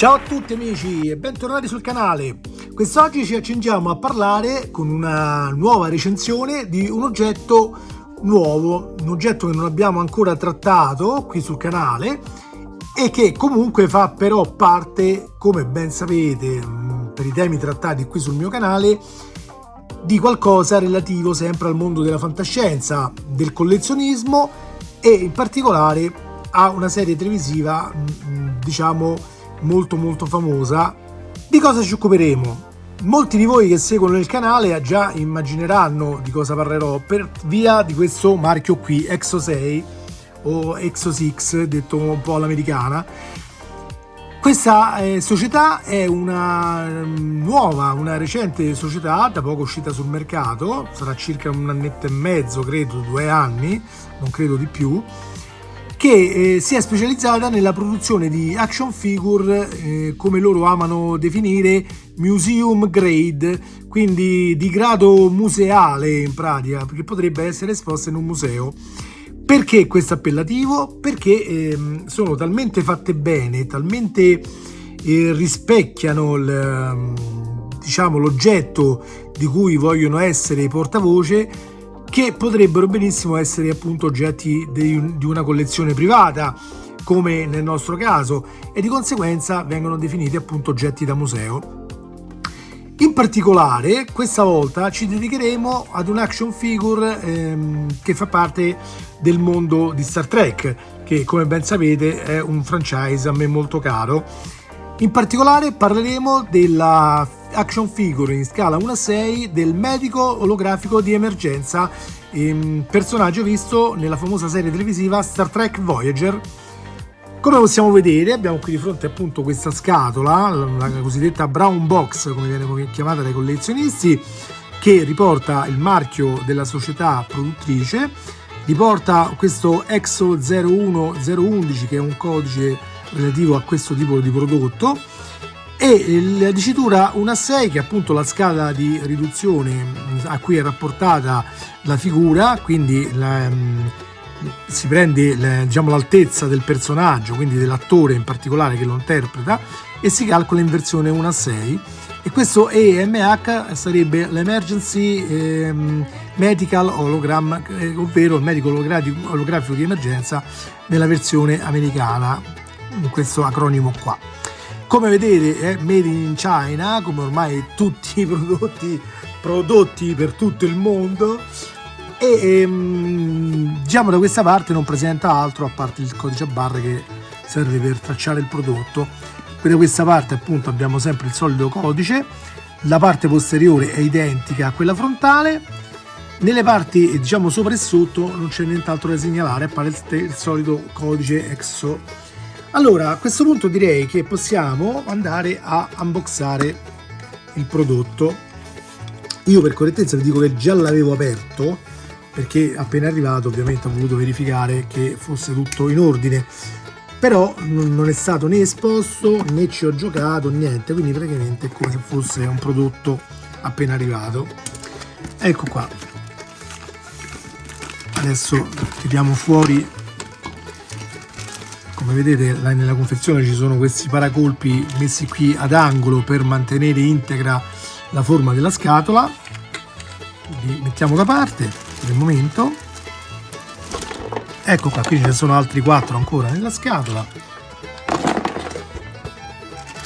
Ciao a tutti amici e bentornati sul canale. Quest'oggi ci accingiamo a parlare con una nuova recensione di un oggetto nuovo, un oggetto che non abbiamo ancora trattato qui sul canale e che comunque fa però parte, come ben sapete, per i temi trattati qui sul mio canale, di qualcosa relativo sempre al mondo della fantascienza, del collezionismo e in particolare a una serie televisiva, diciamo, molto famosa. Di cosa ci occuperemo? Molti di voi che seguono il canale già immagineranno di cosa parlerò per via di questo marchio qui, Exo 6 o Exo 6 detto un po' all'americana. Questa società è una recente società, da poco uscita sul mercato, sarà circa un annetto e mezzo, credo 2 anni, non credo di più, che si è specializzata nella produzione di action figure, come loro amano definire, museum grade, quindi di grado museale in pratica, perché potrebbe essere esposta in un museo. Perché questo appellativo? Perché sono talmente fatte bene, talmente rispecchiano diciamo, l'oggetto di cui vogliono essere portavoce, che potrebbero benissimo essere appunto oggetti di una collezione privata, come nel nostro caso, e di conseguenza vengono definiti appunto oggetti da museo. In particolare questa volta ci dedicheremo ad un action figure che fa parte del mondo di Star Trek, che come ben sapete è un franchise a me molto caro. In particolare parleremo della action figure in scala 1:6 del medico olografico di emergenza, personaggio visto nella famosa serie televisiva Star Trek Voyager. Come possiamo vedere, abbiamo qui di fronte appunto questa scatola, la cosiddetta brown box, come viene chiamata dai collezionisti, che riporta il marchio della società produttrice, riporta questo Exo 01011, che è un codice relativo a questo tipo di prodotto, e la dicitura 1:6, che è appunto la scala di riduzione a cui è rapportata la figura, quindi si prende diciamo, l'altezza del personaggio, quindi dell'attore in particolare che lo interpreta, e si calcola in versione 1:6, e questo EMH sarebbe l'Emergency Medical Hologram, ovvero il medico olografico di emergenza nella versione americana, in questo acronimo qua. Come vedete è made in China, come ormai tutti i prodotti per tutto il mondo, e diciamo da questa parte non presenta altro a parte il codice a barre che serve per tracciare il prodotto. Qui da questa parte appunto abbiamo sempre il solito codice, la parte posteriore è identica a quella frontale, nelle parti diciamo sopra e sotto non c'è nient'altro da segnalare, appare il solito codice EXO. Allora, a questo punto direi che possiamo andare a unboxare il prodotto. Io per correttezza vi dico che già l'avevo aperto, perché appena arrivato ovviamente ho voluto verificare che fosse tutto in ordine, però non è stato né esposto né ci ho giocato, niente, quindi praticamente è come se fosse un prodotto appena arrivato. Ecco qua. Adesso tiriamo fuori. Come vedete nella confezione ci sono questi paracolpi messi qui ad angolo per mantenere integra la forma della scatola. Li mettiamo da parte per il momento. Ecco qua, qui ce ne sono altri 4 ancora nella scatola.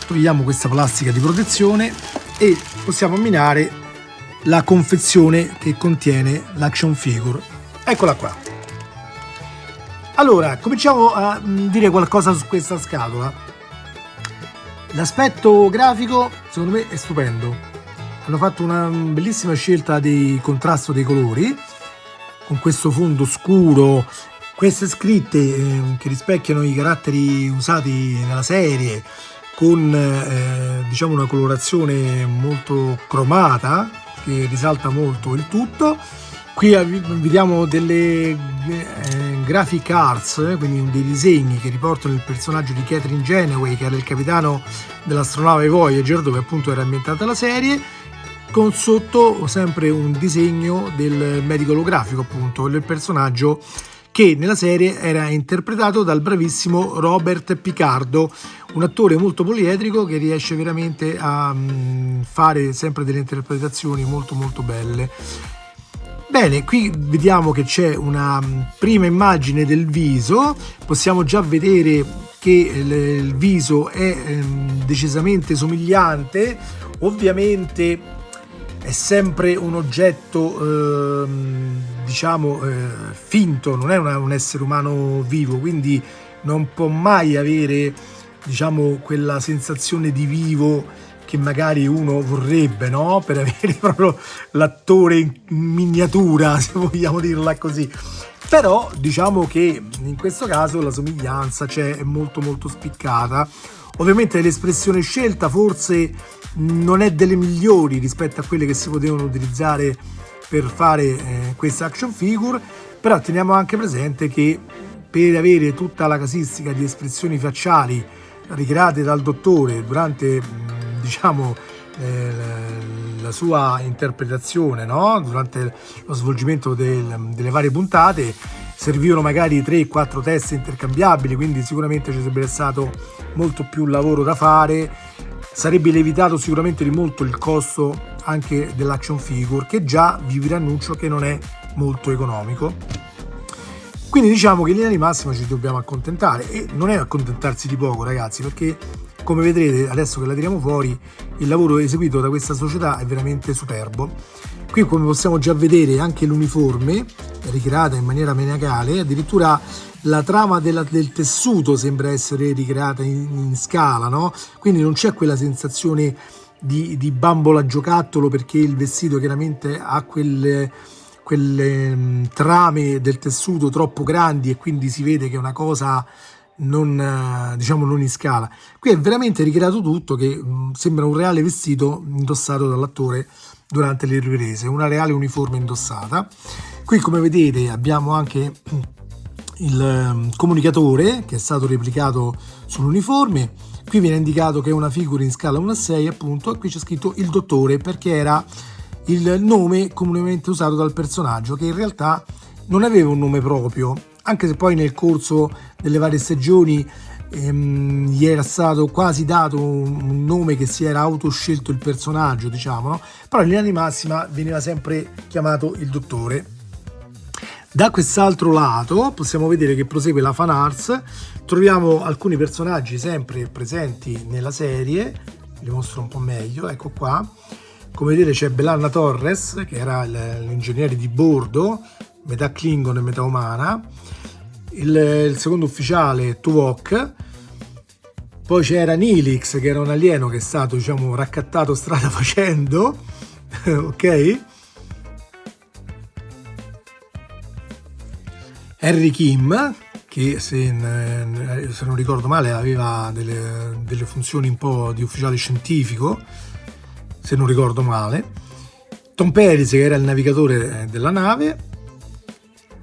Togliamo questa plastica di protezione e possiamo ammirare la confezione che contiene l'action figure. Eccola qua. Allora, cominciamo a dire qualcosa su questa scatola. L'aspetto grafico secondo me è stupendo. Hanno fatto una bellissima scelta di contrasto dei colori, con questo fondo scuro, queste scritte che rispecchiano i caratteri usati nella serie, con diciamo una colorazione molto cromata che risalta molto il tutto. Qui vediamo delle graphic arts, quindi dei disegni che riportano il personaggio di Catherine Janeway, che era il capitano dell'astronave Voyager, dove appunto era ambientata la serie, con sotto sempre un disegno del medico olografico, appunto, del personaggio che nella serie era interpretato dal bravissimo Robert Picardo, un attore molto poliedrico che riesce veramente a fare sempre delle interpretazioni molto molto belle. Bene, qui vediamo che c'è una prima immagine del viso, possiamo già vedere che il viso è decisamente somigliante, ovviamente è sempre un oggetto finto, non è un essere umano vivo, quindi non può mai avere quella sensazione di vivo che magari uno vorrebbe, no? Per avere proprio l'attore in miniatura, se vogliamo dirla così. Però diciamo che in questo caso la somiglianza c'è, è molto molto spiccata. Ovviamente l'espressione scelta forse non è delle migliori rispetto a quelle che si potevano utilizzare per fare questa action figure, però teniamo anche presente che per avere tutta la casistica di espressioni facciali ricreate dal dottore durante la sua interpretazione, no? Durante lo svolgimento delle varie puntate servivano magari 3-4 teste intercambiabili, quindi sicuramente ci sarebbe stato molto più lavoro da fare, sarebbe lievitato sicuramente di molto il costo anche dell'action figure, che già vi annuncio che non è molto economico. Quindi diciamo che in linea di massima ci dobbiamo accontentare, e non è accontentarsi di poco, ragazzi, perché come vedrete adesso che la tiriamo fuori il lavoro eseguito da questa società è veramente superbo. Qui come possiamo già vedere anche l'uniforme è ricreata in maniera maniacale, addirittura la trama del tessuto sembra essere ricreata in scala, no? Quindi non c'è quella sensazione di bambola giocattolo, perché il vestito chiaramente ha quelle trame del tessuto troppo grandi e quindi si vede che è una cosa non in scala. Qui è veramente ricreato tutto, che sembra un reale vestito indossato dall'attore durante le riprese, una reale uniforme indossata. Qui come vedete abbiamo anche il comunicatore che è stato replicato sull'uniforme. Qui viene indicato che è una figura in scala 1:6 appunto, e qui c'è scritto il dottore perché era il nome comunemente usato dal personaggio, che in realtà non aveva un nome proprio, anche se poi nel corso delle varie stagioni gli era stato quasi dato un nome che si era autoscelto il personaggio, no? Però in linea di massima veniva sempre chiamato il dottore. Da quest'altro lato possiamo vedere che prosegue la fan arts, troviamo alcuni personaggi sempre presenti nella serie, li mostro un po' meglio, ecco qua. Come vedete c'è B'Elanna Torres, che era l'ingegnere di bordo, metà Klingon e metà umana, il secondo ufficiale Tuvok, poi c'era Neelix, che era un alieno che è stato raccattato strada facendo, ok? Harry Kim, che se non ricordo male aveva delle funzioni un po' di ufficiale scientifico, se non ricordo male. Tom Paris, che era il navigatore della nave.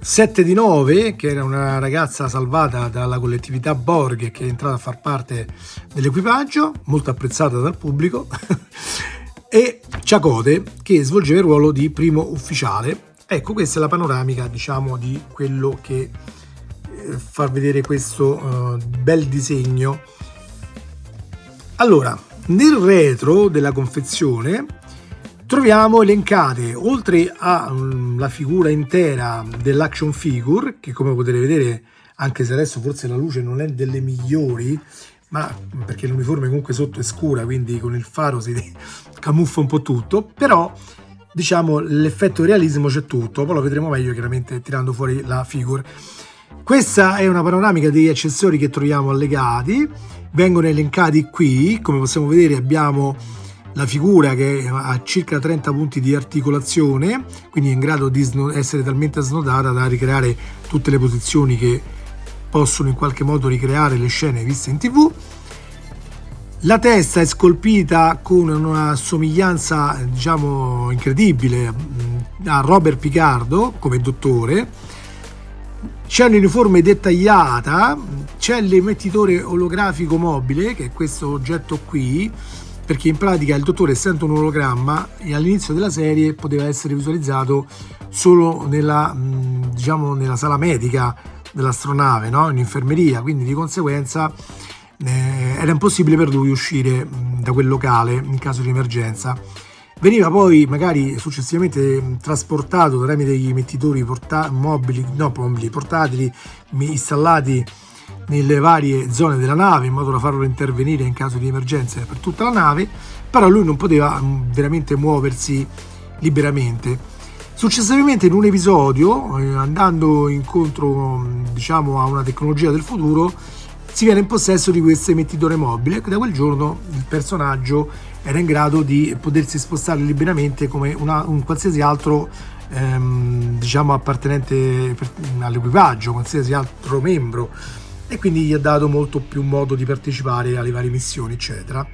7 di 9, che era una ragazza salvata dalla collettività Borg che è entrata a far parte dell'equipaggio, molto apprezzata dal pubblico. E Chakotay, che svolgeva il ruolo di primo ufficiale. Ecco, questa è la panoramica, di quello che fa vedere questo bel disegno. Allora, nel retro della confezione troviamo elencate, oltre alla figura intera dell'action figure, che come potete vedere, anche se adesso forse la luce non è delle migliori, ma perché l'uniforme comunque sotto è scura, quindi con il faro si camuffa un po' tutto, però l'effetto realismo c'è tutto, poi lo vedremo meglio chiaramente tirando fuori la figure. Questa è una panoramica degli accessori che troviamo allegati, vengono elencati qui. Come possiamo vedere abbiamo la figura che ha circa 30 punti di articolazione, quindi è in grado di essere talmente snodata da ricreare tutte le posizioni che possono in qualche modo ricreare le scene viste in TV. La testa è scolpita con una somiglianza incredibile a Robert Picardo come dottore. C'è un'uniforme dettagliata, c'è l'emettitore olografico mobile, che è questo oggetto qui, perché in pratica il dottore, essendo un ologramma, all'inizio della serie poteva essere visualizzato solo nella sala medica dell'astronave, no? In infermeria, quindi di conseguenza era impossibile per lui uscire da quel locale in caso di emergenza. Veniva poi magari successivamente trasportato tramite degli emettitori portatili installati nelle varie zone della nave in modo da farlo intervenire in caso di emergenza per tutta la nave, però lui non poteva veramente muoversi liberamente. Successivamente in un episodio, andando incontro a una tecnologia del futuro, si viene in possesso di questo emettitore mobile, che da quel giorno il personaggio era in grado di potersi spostare liberamente come un qualsiasi altro appartenente all'equipaggio, qualsiasi altro membro, e quindi gli ha dato molto più modo di partecipare alle varie missioni, eccetera.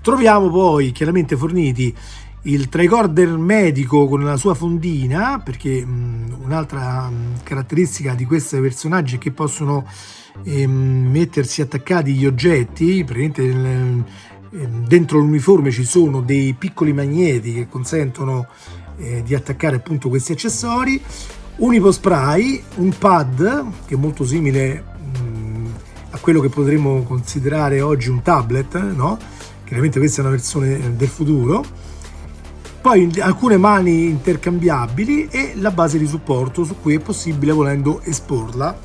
Troviamo poi chiaramente forniti il tricorder medico con la sua fondina, perché un'altra caratteristica di questi personaggi è che possono mettersi attaccati gli oggetti. Praticamente dentro l'uniforme ci sono dei piccoli magneti che consentono di attaccare appunto questi accessori, un ipospray, un pad che è molto simile a quello che potremmo considerare oggi un tablet, no? Chiaramente questa è una versione del futuro. Poi alcune mani intercambiabili e la base di supporto su cui è possibile, volendo, esporla.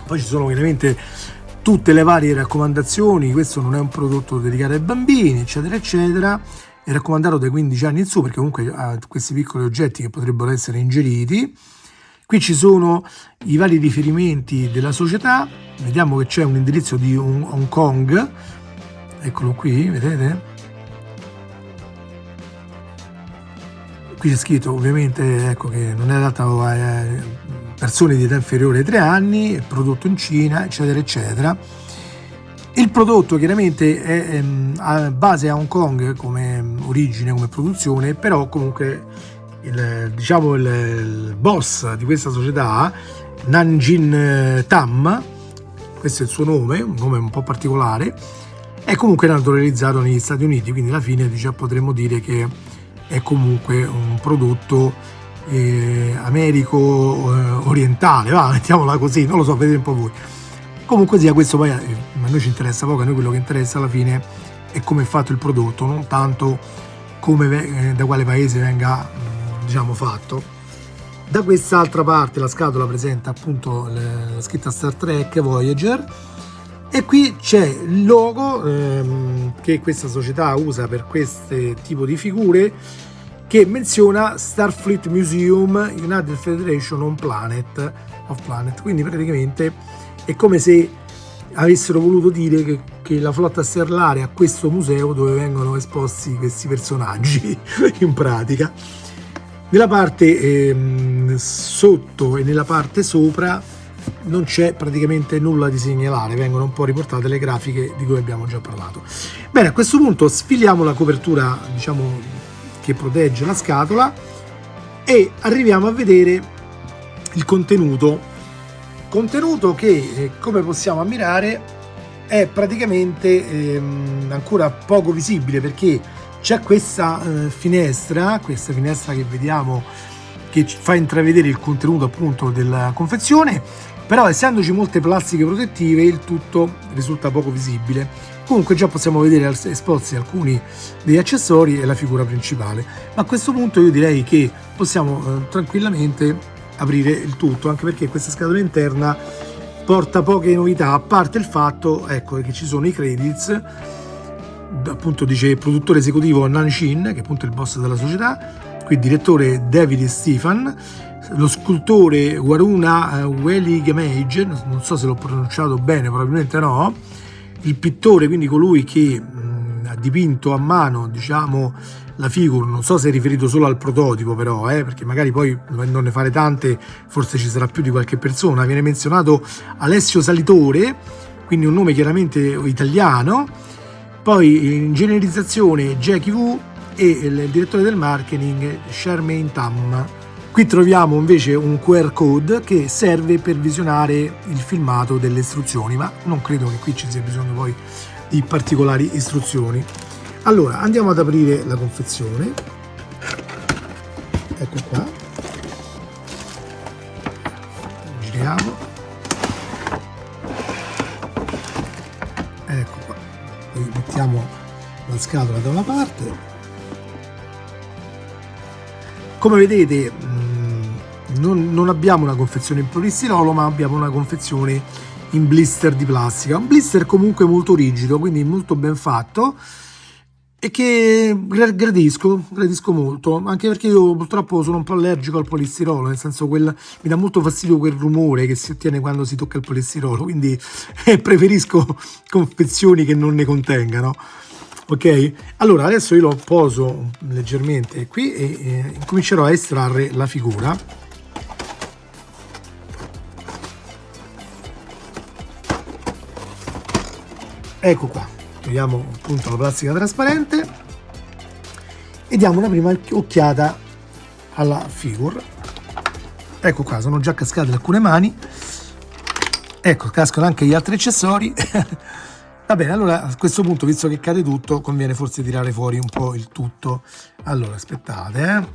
Poi ci sono chiaramente tutte le varie raccomandazioni. Questo non è un prodotto dedicato ai bambini, eccetera eccetera, è raccomandato dai 15 anni in su, perché comunque ha questi piccoli oggetti che potrebbero essere ingeriti. Qui ci sono i vari riferimenti della società, vediamo che c'è un indirizzo di Hong Kong, eccolo qui, vedete? Qui c'è scritto ovviamente, ecco, che non è adatto a persone di età inferiore ai 3 anni, è prodotto in Cina, eccetera eccetera. Il prodotto chiaramente è a base a Hong Kong come origine, come produzione, però comunque il boss di questa società, Nanjin Tam, questo è il suo nome, un nome un po' particolare, è comunque naturalizzato negli Stati Uniti, quindi alla fine potremmo dire che è comunque un prodotto americo-orientale, mettiamola così, non lo so, vedete un po' voi. Comunque sia, questo poi a noi ci interessa poco, a noi quello che interessa alla fine è come è fatto il prodotto, non tanto come da quale paese venga fatto. Da quest'altra parte la scatola presenta appunto la scritta Star Trek Voyager, e qui c'è il logo che questa società usa per questo tipo di figure, che menziona Starfleet Museum United Federation of Planet, quindi praticamente è come se avessero voluto dire che la flotta stellare ha questo museo dove vengono esposti questi personaggi in pratica. Nella parte sotto e nella parte sopra non c'è praticamente nulla di segnalare, vengono un po' riportate le grafiche di cui abbiamo già parlato. Bene, a questo punto sfiliamo la copertura che protegge la scatola e arriviamo a vedere il contenuto che, come possiamo ammirare, è praticamente ancora poco visibile, perché c'è questa finestra che vediamo, che fa intravedere il contenuto appunto della confezione, però essendoci molte plastiche protettive il tutto risulta poco visibile. Comunque già possiamo vedere esposti alcuni degli accessori e la figura principale, ma a questo punto io direi che possiamo tranquillamente aprire il tutto, anche perché questa scatola interna porta poche novità, a parte il fatto, ecco, che ci sono i credits, appunto dice produttore esecutivo Nanjin, che appunto è il boss della società, qui direttore David Stephan, lo scultore Waruna Weligamage, non so se l'ho pronunciato bene, probabilmente no, il pittore, quindi colui che ha dipinto a mano la figura, non so se è riferito solo al prototipo però, perché magari poi non ne fare tante, forse ci sarà più di qualche persona. Viene menzionato Alessio Salitore, quindi un nome chiaramente italiano, poi in generalizzazione Jackie Wu e il direttore del marketing Charmaine Tam. Qui troviamo invece un QR code che serve per visionare il filmato delle istruzioni, ma non credo che qui ci sia bisogno poi di particolari istruzioni. Allora andiamo ad aprire la confezione, ecco qua, giriamo, ecco qua, poi mettiamo la scatola da una parte. Come vedete non abbiamo una confezione in polistirolo, ma abbiamo una confezione in blister di plastica, un blister comunque molto rigido, quindi molto ben fatto, e che gradisco molto, anche perché io purtroppo sono un po' allergico al polistirolo, nel senso mi dà molto fastidio quel rumore che si ottiene quando si tocca il polistirolo, quindi preferisco confezioni che non ne contengano. Ok, allora adesso io lo poso leggermente qui e comincerò a estrarre la figura. Ecco qua, togliamo appunto la plastica trasparente e diamo una prima occhiata alla figure. Ecco qua, sono già cascate alcune mani, ecco, cascano anche gli altri accessori. Va bene, allora a questo punto, visto che cade tutto, conviene forse tirare fuori un po' il tutto. Allora aspettate,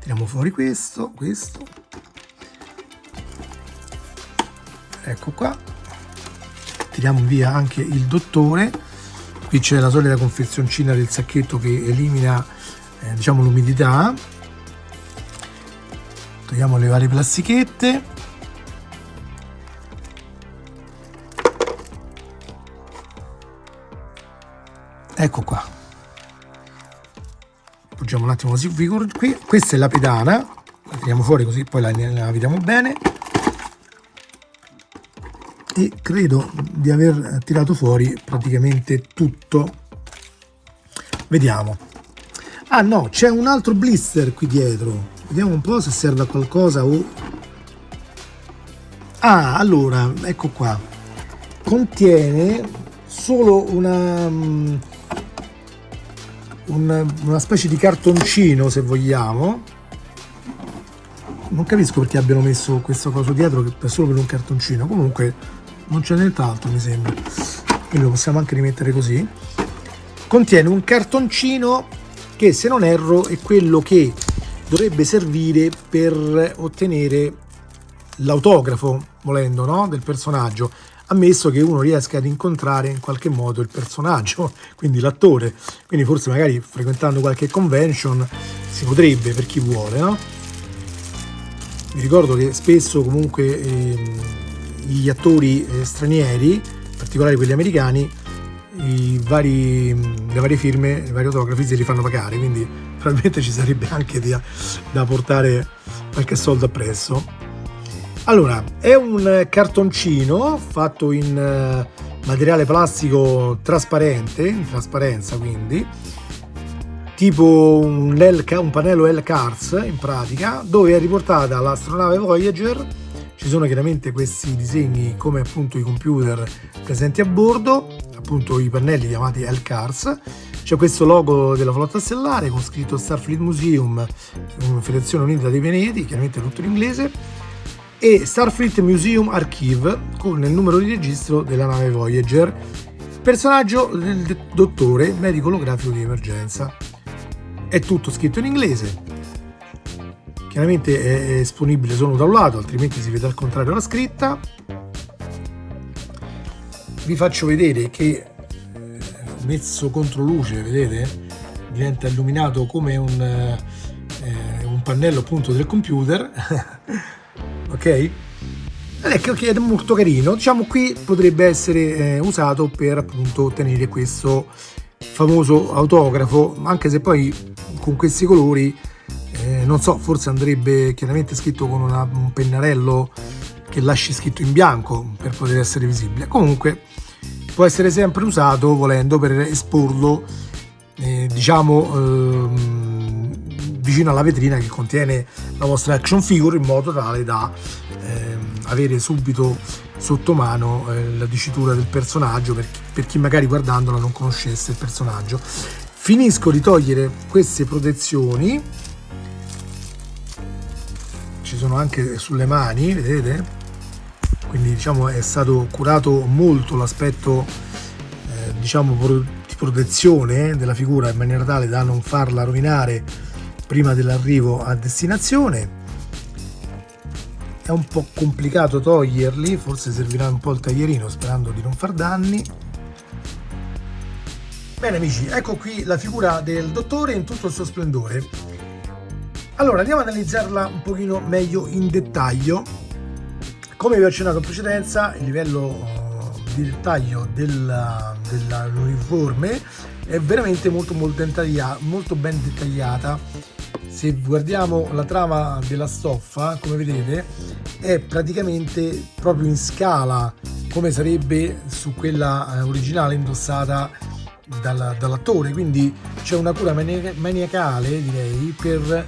tiriamo fuori questo, ecco qua, tiriamo via anche il dottore. Qui c'è la solita confezioncina del sacchetto che elimina diciamo l'umidità. Togliamo le varie plastichette. Ecco qua, appoggiamo un attimo così qui. Questa è la pedana, la tiriamo fuori così poi la vediamo bene, e credo di aver tirato fuori praticamente tutto. Vediamo. Ah no, c'è un altro blister qui dietro, vediamo un po' se serve a qualcosa o... Ah, allora, ecco qua, contiene solo una specie di cartoncino, se vogliamo. Non capisco perché abbiano messo questo coso dietro, che è solo per un cartoncino. Comunque non c'è nient'altro, mi sembra, quindi lo possiamo anche rimettere così. Contiene un cartoncino che, se non erro, è quello che dovrebbe servire per ottenere l'autografo, volendo, no? Del personaggio, ammesso che uno riesca ad incontrare in qualche modo il personaggio, quindi l'attore. Quindi forse magari frequentando qualche convention si potrebbe, per chi vuole, no? Vi ricordo che spesso comunque gli attori stranieri, in particolare quelli americani, le varie firme, i vari autografi se li fanno pagare, quindi probabilmente ci sarebbe anche da portare qualche soldo appresso. Allora, è un cartoncino fatto in materiale plastico trasparente, in trasparenza, quindi tipo un pannello L-Cars in pratica, dove è riportata l'astronave Voyager. Ci sono chiaramente questi disegni come appunto i computer presenti a bordo, appunto i pannelli chiamati L-Cars. C'è questo logo della flotta stellare con scritto Starfleet Museum, Federazione Unita dei Pianeti, chiaramente tutto in inglese, e Starfleet Museum Archive con il numero di registro della nave Voyager, personaggio del dottore medico olografico di emergenza. È tutto scritto in inglese, chiaramente è esponibile solo da un lato, altrimenti si vede al contrario la scritta. Vi faccio vedere che messo contro luce, vedete, diventa illuminato come un pannello appunto del computer. Ok? Ecco che è molto carino. Diciamo, qui potrebbe essere usato per appunto ottenere questo famoso autografo, anche se poi con questi colori non so, forse andrebbe chiaramente scritto con un pennarello che lasci scritto in bianco per poter essere visibile. Comunque può essere sempre usato, volendo, per esporlo diciamo vicino alla vetrina che contiene la vostra action figure, in modo tale da avere subito sotto mano la dicitura del personaggio, per chi magari guardandola non conoscesse il personaggio. Finisco di togliere queste protezioni, ci sono anche sulle mani, vedete? Quindi diciamo è stato curato molto l'aspetto diciamo di protezione della figura, in maniera tale da non farla rovinare prima dell'arrivo a destinazione. È un po' complicato toglierli, forse servirà un po' il taglierino sperando di non far danni. Bene amici, ecco qui la figura del dottore in tutto il suo splendore. Allora andiamo ad analizzarla un pochino meglio in dettaglio. Come vi ho accennato in precedenza, il livello di dettaglio dell'uniforme è veramente molto ben dettagliata. Se guardiamo la trama della stoffa, come vedete, è praticamente proprio in scala, come sarebbe su quella originale indossata dall'attore, quindi c'è una cura maniacale, direi, per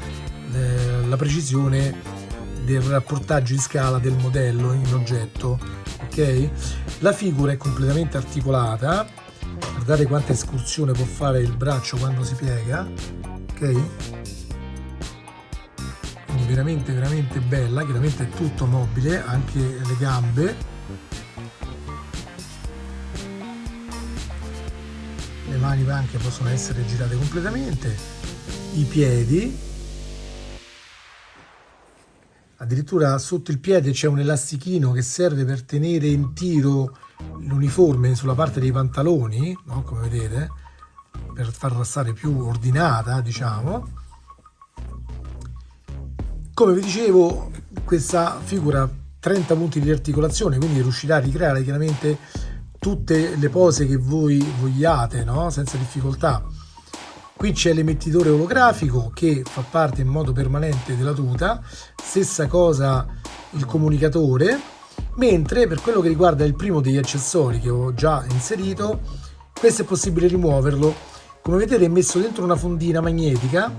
la precisione del rapportaggio in scala del modello in oggetto. Ok, la figura è completamente articolata, guardate quanta escursione può fare il braccio quando si piega, ok, quindi veramente bella. Chiaramente è tutto mobile, anche le gambe, le mani anche possono essere girate completamente, i piedi, addirittura sotto il piede c'è un elastichino che serve per tenere in tiro l'uniforme sulla parte dei pantaloni, no? Come vedete, per farla stare più ordinata, diciamo. Come vi dicevo, questa figura 30 punti di articolazione, quindi riuscirà a ricreare chiaramente tutte le pose che voi vogliate, no? Senza difficoltà. Qui c'è l'emettitore olografico che fa parte in modo permanente della tuta, stessa cosa il comunicatore, mentre per quello che riguarda il primo degli accessori che ho già inserito, questo è possibile rimuoverlo. Come vedete è messo dentro una fondina magnetica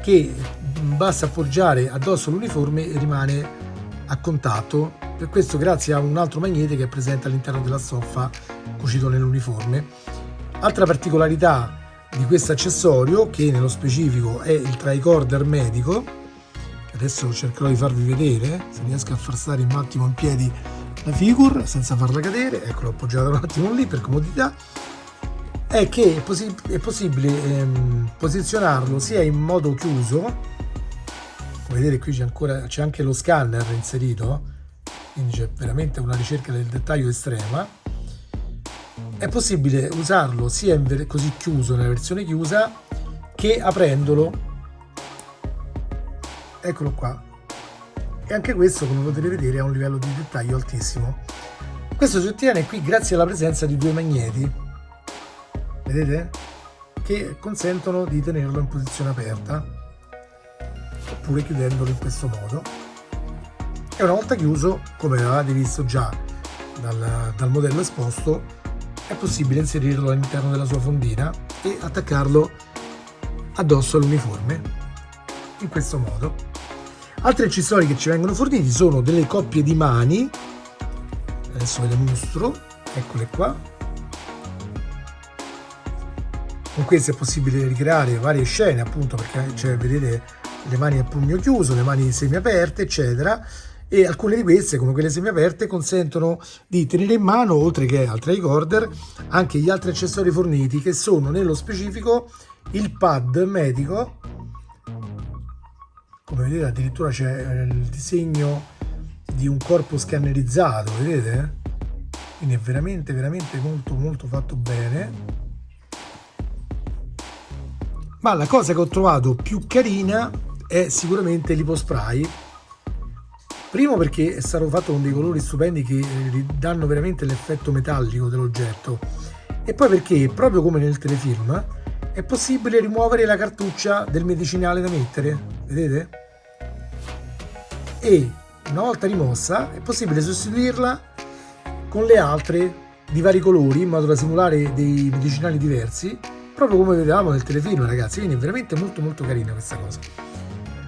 che basta appoggiare addosso l'uniforme e rimane a contatto, per questo grazie a un altro magnete che è presente all'interno della stoffa cucito nell'uniforme. Altra particolarità di questo accessorio, che nello specifico è il tricorder medico, adesso cercherò di farvi vedere se riesco a far stare un attimo in piedi la figure senza farla cadere. Ecco, l'ho appoggiata un attimo lì per comodità. È che è possibile posizionarlo sia in modo chiuso, come vedete qui c'è anche lo scanner inserito, quindi c'è veramente una ricerca del dettaglio estrema. È possibile usarlo sia così chiuso, nella versione chiusa, che aprendolo. Eccolo qua. E anche questo, come potete vedere, ha un livello di dettaglio altissimo. Questo si ottiene qui grazie alla presenza di due magneti, vedete? Che consentono di tenerlo in posizione aperta, oppure chiudendolo in questo modo. E una volta chiuso, come avete visto già dal modello esposto, è possibile inserirlo all'interno della sua fondina e attaccarlo addosso all'uniforme in questo modo. Altri accessori che ci vengono forniti sono delle coppie di mani, adesso ve le mostro, eccole qua. Con queste è possibile ricreare varie scene, appunto, perché vedete le mani a pugno chiuso, le mani semi aperte, eccetera. E alcune di queste, come quelle semiaperte, consentono di tenere in mano, oltre che al tricorder, anche gli altri accessori forniti, che sono nello specifico il pad medico. Come vedete addirittura c'è il disegno di un corpo scannerizzato, vedete? Quindi è veramente molto fatto bene. Ma la cosa che ho trovato più carina è sicuramente l'ipospray. Primo perché è stato fatto con dei colori stupendi che danno veramente l'effetto metallico dell'oggetto, e poi perché, proprio come nel telefilm, è possibile rimuovere la cartuccia del medicinale da mettere, vedete? E una volta rimossa è possibile sostituirla con le altre di vari colori in modo da simulare dei medicinali diversi, proprio come vedevamo nel telefilm, ragazzi. Quindi è veramente molto carina questa cosa.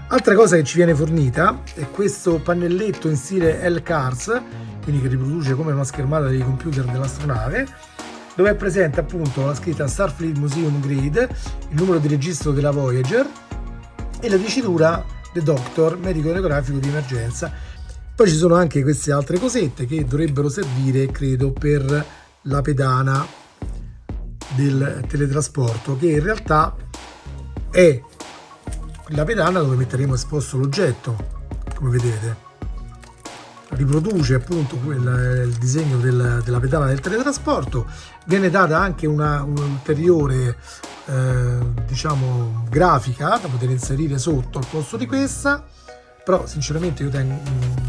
Altra cosa che ci viene fornita è questo pannelletto in stile L-Cars, quindi che riproduce come una schermata dei computer dell'astronave, dove è presente appunto la scritta Starfleet Museum Grade, il numero di registro della Voyager e la dicitura The Doctor, medico enografico di emergenza. Poi ci sono anche queste altre cosette che dovrebbero servire, credo, per la pedana del teletrasporto, che in realtà è la pedana dove metteremo esposto l'oggetto. Come vedete, riproduce appunto il disegno della pedana del teletrasporto. Viene data anche un'ulteriore diciamo grafica da poter inserire sotto al posto di questa, però sinceramente io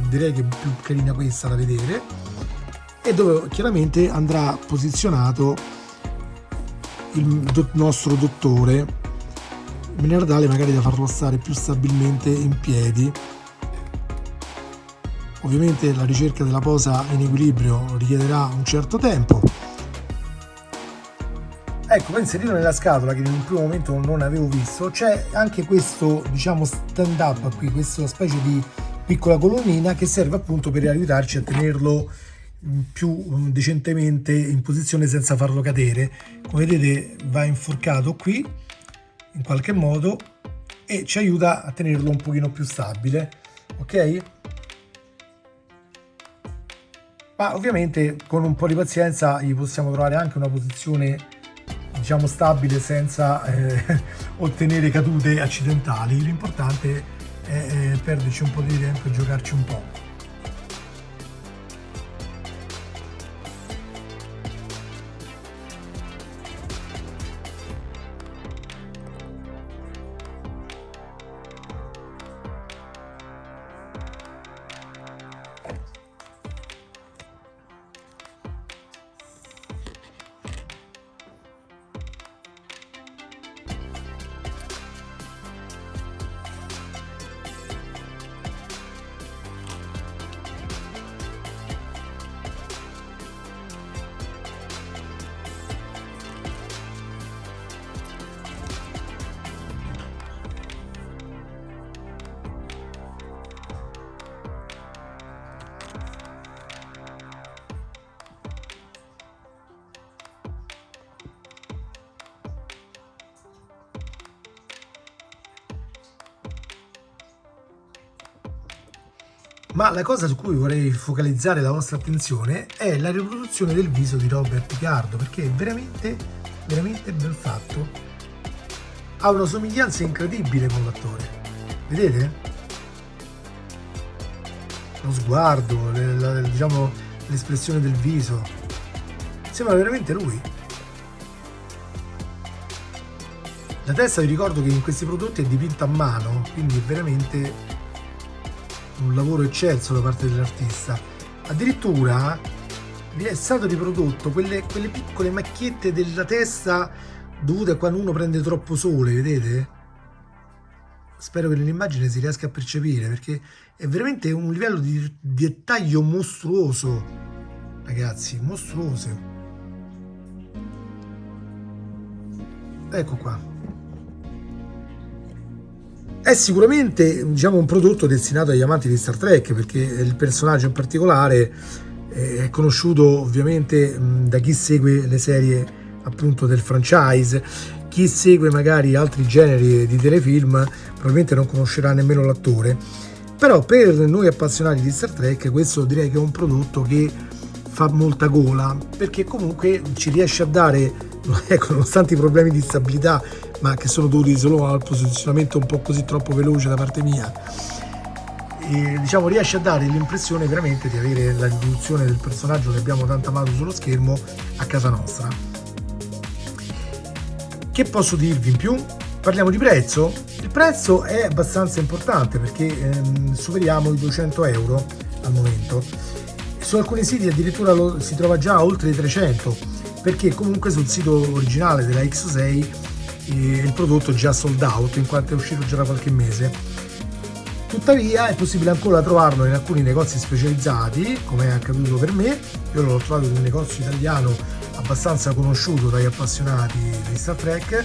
direi che è più carina questa da vedere, e dove chiaramente andrà posizionato il nostro dottore in maniera tale magari da farlo stare più stabilmente in piedi. Ovviamente la ricerca della posa in equilibrio richiederà un certo tempo. Ecco, per inserirlo nella scatola, che in un primo momento non avevo visto, c'è anche questo, diciamo, stand up qui, questa specie di piccola colonnina che serve appunto per aiutarci a tenerlo più decentemente in posizione senza farlo cadere. Come vedete va inforcato qui in qualche modo e ci aiuta a tenerlo un pochino più stabile, ok? Ma ovviamente con un po' di pazienza gli possiamo trovare anche una posizione, diciamo, stabile senza ottenere cadute accidentali. L'importante è perderci un po' di tempo e giocarci un po'. Ma la cosa su cui vorrei focalizzare la vostra attenzione è la riproduzione del viso di Robert Picardo, perché è veramente ben fatto. Ha una somiglianza incredibile con l'attore. Vedete? Lo sguardo, diciamo, l'espressione del viso. Sembra veramente lui. La testa, vi ricordo che in questi prodotti è dipinta a mano, quindi è veramente un lavoro eccelso da parte dell'artista. Addirittura è stato riprodotto quelle piccole macchiette della testa dovute a quando uno prende troppo sole, vedete? Spero che nell'immagine si riesca a percepire, perché è veramente un livello di dettaglio mostruoso, ragazzi, mostruoso. Ecco qua. È sicuramente, diciamo, un prodotto destinato agli amanti di Star Trek, perché il personaggio in particolare è conosciuto ovviamente da chi segue le serie appunto del franchise. Chi segue magari altri generi di telefilm probabilmente non conoscerà nemmeno l'attore, però per noi appassionati di Star Trek questo direi che è un prodotto che fa molta gola, perché comunque ci riesce a dare, ecco, nonostante i problemi di stabilità, ma che sono dovuti solo al posizionamento un po' così troppo veloce da parte mia, e, diciamo, riesce a dare l'impressione veramente di avere la riproduzione del personaggio che abbiamo tanto amato sullo schermo a casa nostra. Che posso dirvi in più? Parliamo di prezzo. Il prezzo è abbastanza importante perché superiamo i 200 euro al momento. Su alcuni siti addirittura si trova già a oltre i 300, perché comunque sul sito originale della X6 il prodotto è già sold out, in quanto è uscito già da qualche mese. Tuttavia è possibile ancora trovarlo in alcuni negozi specializzati, come è accaduto per me. Io l'ho trovato in un negozio italiano abbastanza conosciuto dagli appassionati di Star Trek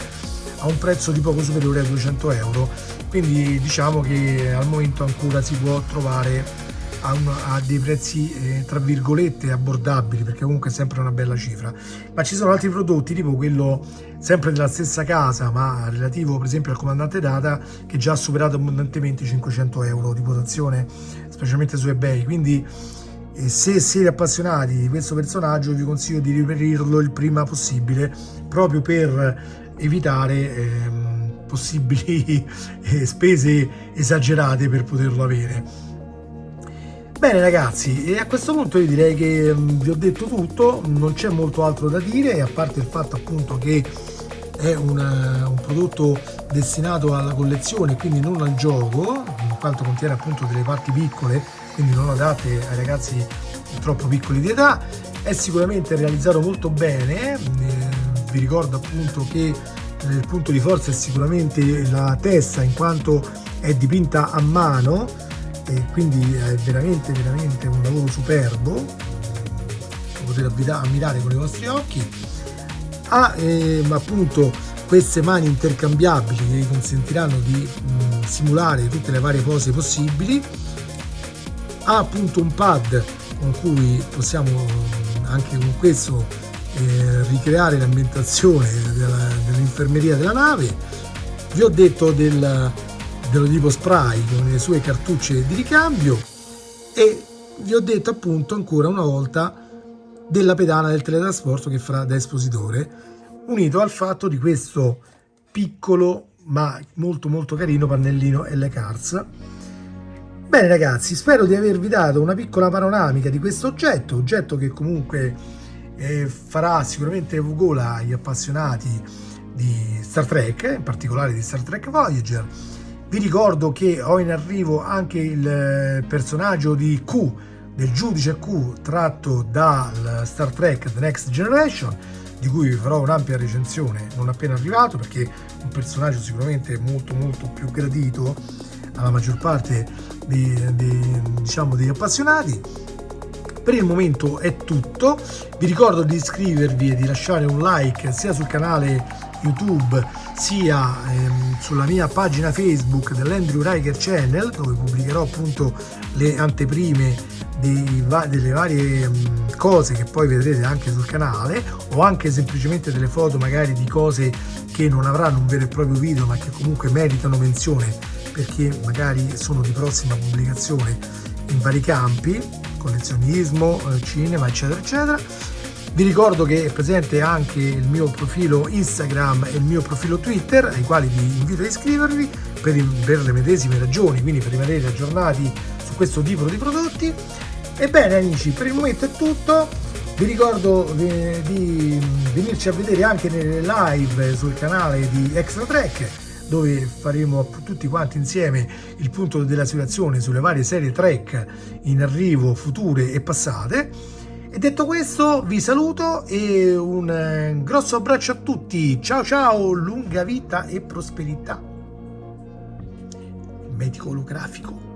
a un prezzo di poco superiore ai 200 euro, quindi diciamo che al momento ancora si può trovare a dei prezzi tra virgolette abbordabili, perché comunque è sempre una bella cifra. Ma ci sono altri prodotti, tipo quello sempre della stessa casa ma relativo per esempio al comandante Data, che già ha superato abbondantemente i 500 euro di quotazione, specialmente su eBay, quindi e se siete appassionati di questo personaggio vi consiglio di reperirlo il prima possibile, proprio per evitare possibili spese esagerate per poterlo avere. Bene ragazzi, e a questo punto io direi che vi ho detto tutto, non c'è molto altro da dire, a parte il fatto appunto che è un prodotto destinato alla collezione, quindi non al gioco, in quanto contiene appunto delle parti piccole, quindi non adatte ai ragazzi troppo piccoli di età. È sicuramente realizzato molto bene, vi ricordo appunto che il punto di forza è sicuramente la testa, in quanto è dipinta a mano, e quindi è veramente un lavoro superbo da poter ammirare con i vostri occhi. Ha appunto queste mani intercambiabili che vi consentiranno di simulare tutte le varie pose possibili. Ha appunto un pad con cui possiamo anche con questo ricreare l'ambientazione dell'infermeria della nave. Vi ho detto dello tipo spray con le sue cartucce di ricambio e vi ho detto appunto ancora una volta della pedana del teletrasporto che farà da espositore, unito al fatto di questo piccolo ma molto carino pannellino L-Cars. Bene ragazzi, spero di avervi dato una piccola panoramica di questo oggetto che comunque farà sicuramente gola agli appassionati di Star Trek, in particolare di Star Trek Voyager. Vi ricordo che ho in arrivo anche il personaggio di Q, del giudice Q, tratto da Star Trek The Next Generation, di cui vi farò un'ampia recensione non appena arrivato, perché è un personaggio sicuramente molto più gradito alla maggior parte degli appassionati. Per il momento è tutto, vi ricordo di iscrivervi e di lasciare un like sia sul canale YouTube sia sulla mia pagina Facebook dell'Andrew Riker Channel, dove pubblicherò appunto le anteprime delle varie cose che poi vedrete anche sul canale, o anche semplicemente delle foto magari di cose che non avranno un vero e proprio video ma che comunque meritano menzione perché magari sono di prossima pubblicazione in vari campi, collezionismo, cinema eccetera. Vi ricordo che è presente anche il mio profilo Instagram e il mio profilo Twitter, ai quali vi invito a iscrivervi per le medesime ragioni, quindi per rimanere aggiornati su questo tipo di prodotti. Ebbene amici, per il momento è tutto, vi ricordo di venirci a vedere anche nelle live sul canale di Extra Trek, dove faremo tutti quanti insieme il punto della situazione sulle varie serie Trek in arrivo, future e passate. E detto questo vi saluto e un grosso abbraccio a tutti, ciao, lunga vita e prosperità. Medico olografico.